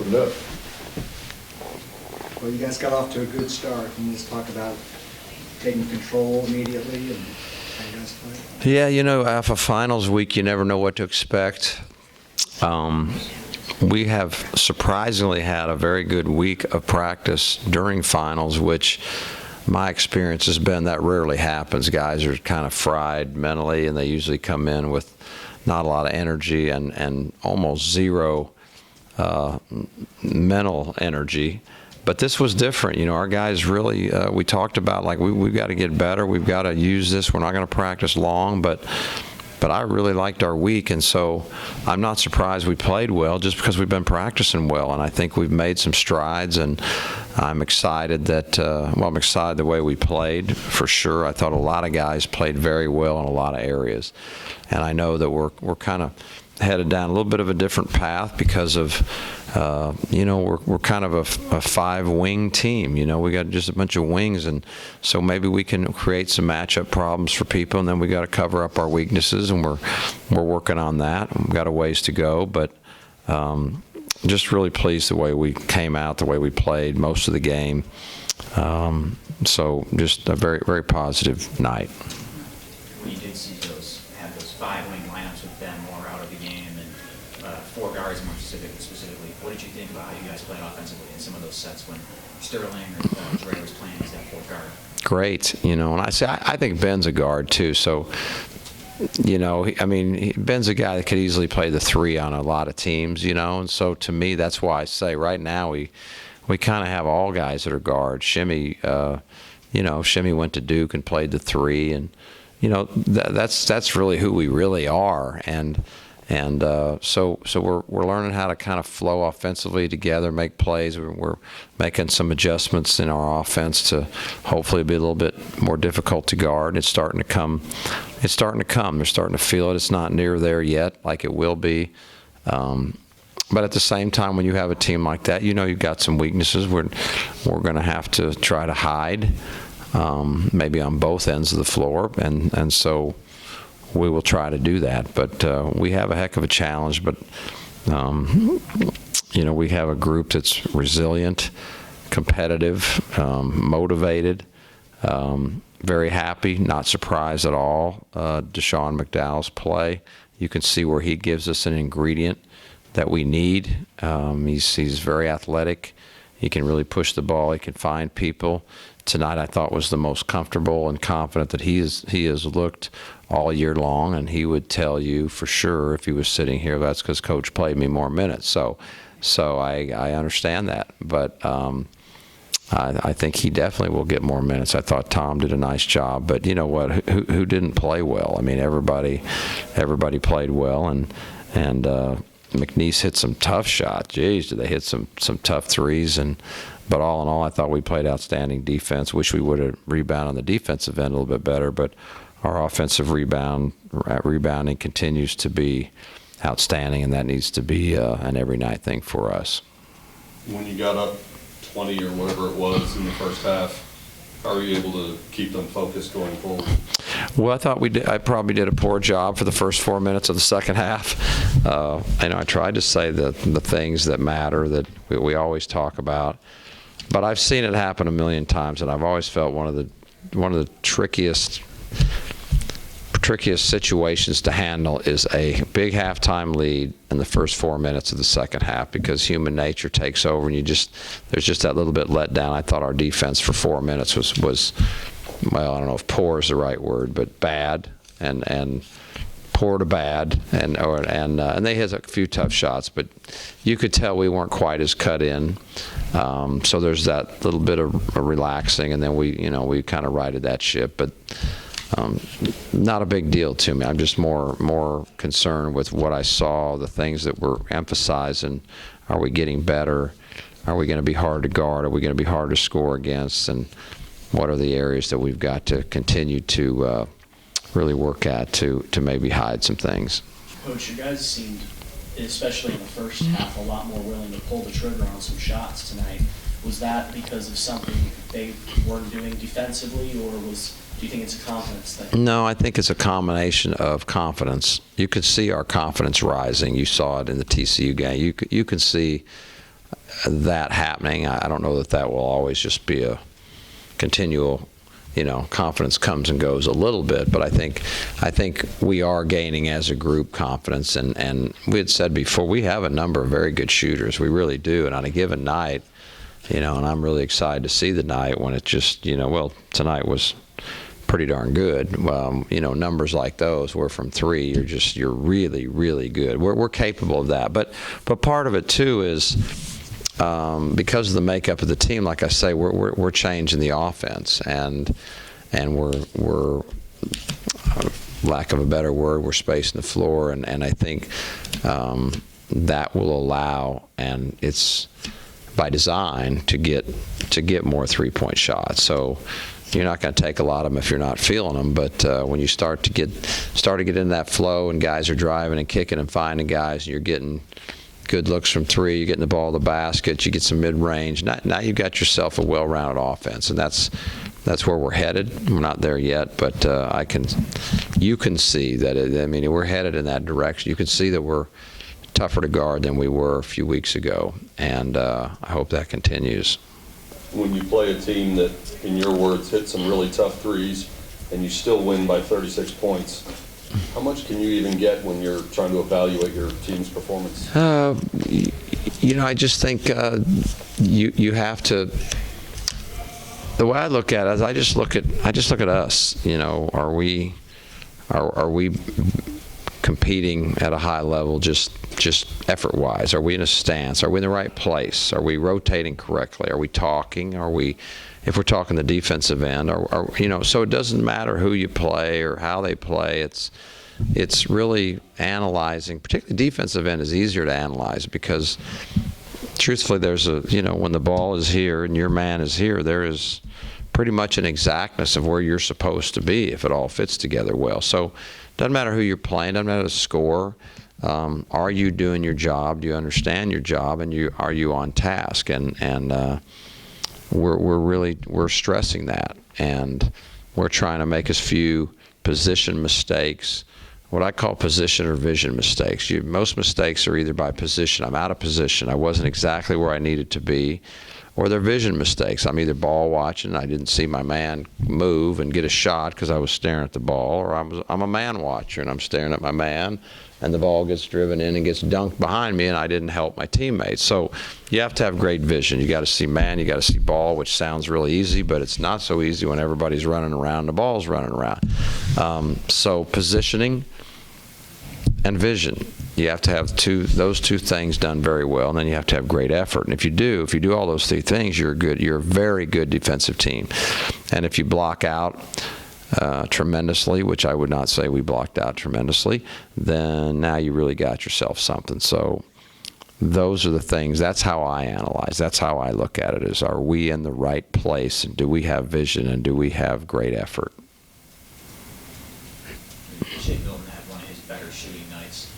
opened up. Well, you guys got off to a good start. Can you just talk about taking control immediately and how you guys played? Yeah, you know, after finals week, you never know what to expect. We have surprisingly had a very good week of practice during finals, which my experience has been that rarely happens. Guys are kind of fried mentally, and they usually come in with not a lot of energy and almost zero mental energy. But this was different. You know, our guys really, we talked about, like, we've got to get better. We've got to use this. We're not going to practice long, but I really liked our week, and so I'm not surprised we played well just because we've been practicing well, and I think we've made some strides, and I'm excited that, well, I'm excited the way we played, for sure. I thought a lot of guys played very well in a lot of areas, and I know that we're kind of headed down a little bit of a different path because of, you know, we're kind of a five-wing team. You know, we got just a bunch of wings, and so maybe we can create some matchup problems for people, and then we got to cover up our weaknesses, and we're working on that. We've got a ways to go, but just really pleased the way we came out, the way we played most of the game. So just a very, very positive night. When you did see have those five-wing lineups with Ben Moore out of the game and four guards more specifically, what did you think about how you guys played offensively in some of those sets when Sterling or Dre was playing as that fourth guard? Great, you know, and I think Ben's a guard too, so, you know, I mean, Ben's a guy that could easily play the three on a lot of teams, you know, and so to me, that's why I say right now we kind of have all guys that are guards. Shimmy, you know, Shimmy went to Duke and played the three, and you know, that's really who we really are, and so we're learning how to kind of flow offensively together, make plays. We're making some adjustments in our offense to hopefully be a little bit more difficult to guard. It's starting to come. They're starting to feel it. It's not near there yet, like it will be. But at the same time, when you have a team like that, you know you've got some weaknesses. We're going to have to try to hide. Maybe on both ends of the floor, and so we will try to do that. But we have a heck of a challenge, but you know, we have a group that's resilient, competitive, motivated, very happy, not surprised at all. Deshaun McDowell's play, you can see where he gives us an ingredient that we need. He's very athletic. He can really push the ball. He can find people. Tonight I thought was the most comfortable and confident that he has looked all year long, and he would tell you for sure if he was sitting here, that's because Coach played me more minutes. So I understand that, but I think he definitely will get more minutes. I thought Tom did a nice job, but you know what? Who didn't play well? I mean, everybody played well, and McNeese hit some tough shots. Jeez, did they hit some tough threes, but all in all, I thought we played outstanding defense. Wish we would have rebounded on the defensive end a little bit better, but our offensive rebounding continues to be outstanding, and that needs to be an every night thing for us. When you got up 20 or whatever it was in the first half, how are you able to keep them focused going forward? Well, I thought I probably did a poor job for the first 4 minutes of the second half. I know I tried to say the things that matter that we always talk about, but I've seen it happen a million times, and I've always felt one of the trickiest situations to handle is a big halftime lead in the first 4 minutes of the second half, because human nature takes over, and there's just that little bit let down. I thought our defense for 4 minutes was well, I don't know if poor is the right word, but bad, and poor to bad, and they hit a few tough shots, but you could tell we weren't quite as cut in. So there's that little bit of relaxing, and then we kind of righted that ship, but not a big deal to me. I'm just more concerned with what I saw, the things that we're emphasizing. Are we getting better? Are we going to be hard to guard? Are we going to be hard to score against? And what are the areas that we've got to continue to really work at to maybe hide some things? Coach, you guys seemed, especially in the first half, a lot more willing to pull the trigger on some shots tonight. Was that because of something they weren't doing defensively, or do you think it's a confidence thing? No, I think it's a combination of confidence. You could see our confidence rising. You saw it in the TCU game. You can see that happening. I don't know that that will always just be a continual, confidence comes and goes a little bit, but I think we are gaining as a group confidence, and we had said before, we have a number of very good shooters. We really do, and on a given night, and I'm really excited to see the night when it just, well, tonight was pretty darn good. Numbers like those where from 3, you're really, really good. We're capable of that, but part of it too is because of the makeup of the team. Like I say, we're changing the offense, and we're lack of a better word, we're spacing the floor, and I think that will allow, and it's by design, to get more 3-point shots. So you're not going to take a lot of them if you're not feeling them, but when you start to get into that flow, and guys are driving and kicking and finding guys, and you're getting good looks from 3, you're getting the ball to the basket, you get some mid-range. Now you've got yourself a well-rounded offense, and that's where we're headed. We're not there yet, but you can see that. We're headed in that direction. You can see that we're tougher to guard than we were a few weeks ago, and I hope that continues. When you play a team that, in your words, hit some really tough threes, and you still win by 36 points, how much can you even get when you're trying to evaluate your team's performance? I just think you have to. The way I look at it is I just look at us. Are we competing at a high level, just effort-wise? Are we in a stance? Are we in the right place? Are we rotating correctly? Are we talking? If we're talking the defensive end, so it doesn't matter who you play or how they play. It's really analyzing. Particularly defensive end is easier to analyze because, truthfully, there's when the ball is here and your man is here, there is pretty much an exactness of where you're supposed to be if it all fits together well. So it doesn't matter who you're playing, doesn't matter the score. Are you doing your job? Do you understand your job? And are you on task? And we're stressing that, and we're trying to make as few position mistakes, what I call position or vision mistakes. Most mistakes are either by position. I'm out of position. I wasn't exactly where I needed to be. Or they're vision mistakes. I'm either ball watching, I didn't see my man move and get a shot because I was staring at the ball, or I'm a man watcher and I'm staring at my man, and the ball gets driven in and gets dunked behind me, and I didn't help my teammates. So you have to have great vision. You got to see man, you got to see ball, which sounds really easy, but it's not so easy when everybody's running around, the ball's running around. So positioning and vision. You have to have those two things done very well, and then you have to have great effort. And if you do all those 3 things, you're a very good defensive team. And if you block out tremendously, which I would not say we blocked out tremendously, then now you really got yourself something. So those are the things. That's how I analyze. That's how I look at it, is are we in the right place, and do we have vision, and do we have great effort? Shea Milton had one of his better shooting nights.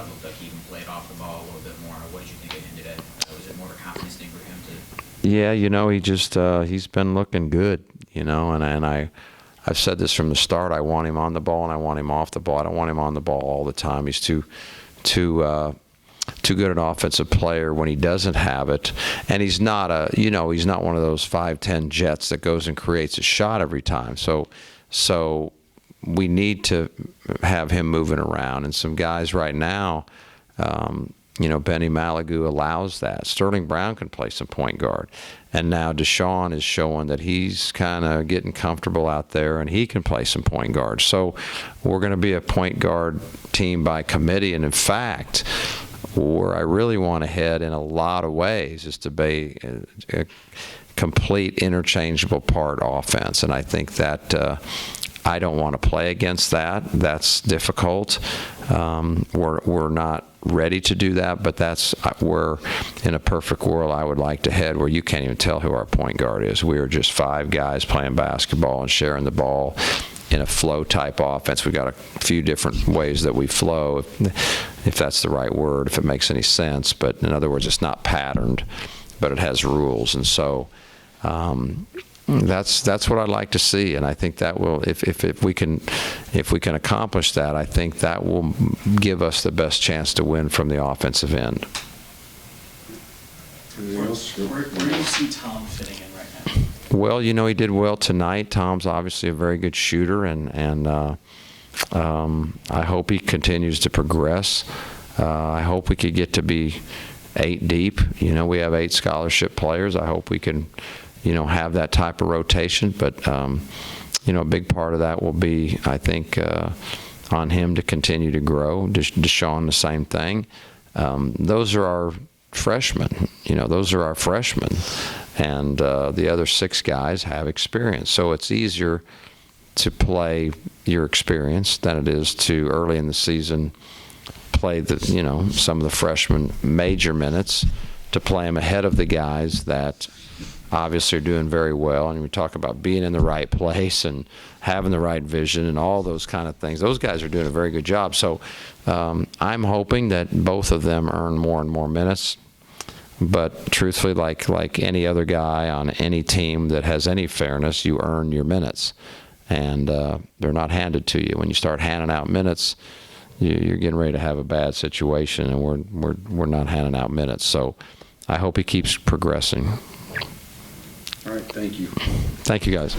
Looked like he even played off the ball a little bit more. What did you think of him today? Was it more of a confidence thing for him to? Yeah, he just he's been looking good, and I've said this from the start. I want him on the ball and I want him off the ball. I don't want him on the ball all the time. He's too good an offensive player when he doesn't have it, and he's not he's not one of those 5'10" jets that goes and creates a shot every time. So we need to have him moving around, and some guys right now, Benny Malagu allows that. Sterling Brown can play some point guard, and now Deshaun is showing that he's kind of getting comfortable out there, and he can play some point guard. So we're going to be a point guard team by committee, and in fact, where I really want to head in a lot of ways is to be a complete interchangeable part offense, and I think that I don't want to play against that. That's difficult. We're not ready to do that, but that's where, in a perfect world, I would like to head, where you can't even tell who our point guard is. We are just 5 guys playing basketball and sharing the ball in a flow type offense. We've got a few different ways that we flow, if that's the right word, if it makes any sense. But in other words, it's not patterned, but it has rules. And so that's what I'd like to see, and I think that will, if we can accomplish that, I think that will give us the best chance to win from the offensive end. Anything else? Where do you see Tom fitting in right now? Well, he did well tonight. Tom's obviously a very good shooter, and I hope he continues to progress. I hope we could get to be 8 deep. We have 8 scholarship players. I hope we can, have that type of rotation. But, a big part of that will be, I think, on him to continue to grow. Deshaun, the same thing. Those are our freshmen. Those are our freshmen. And the other 6 guys have experience. So it's easier to play your experience than it is to early in the season play some of the freshmen major minutes, to play them ahead of the guys that obviously are doing very well. And we talk about being in the right place and having the right vision and all those kind of things. Those guys are doing a very good job. So I'm hoping that both of them earn more and more minutes. But truthfully, like any other guy on any team that has any fairness, you earn your minutes. And they're not handed to you. When you start handing out minutes, you're getting ready to have a bad situation, and we're not handing out minutes. So I hope he keeps progressing. All right, thank you. Thank you, guys.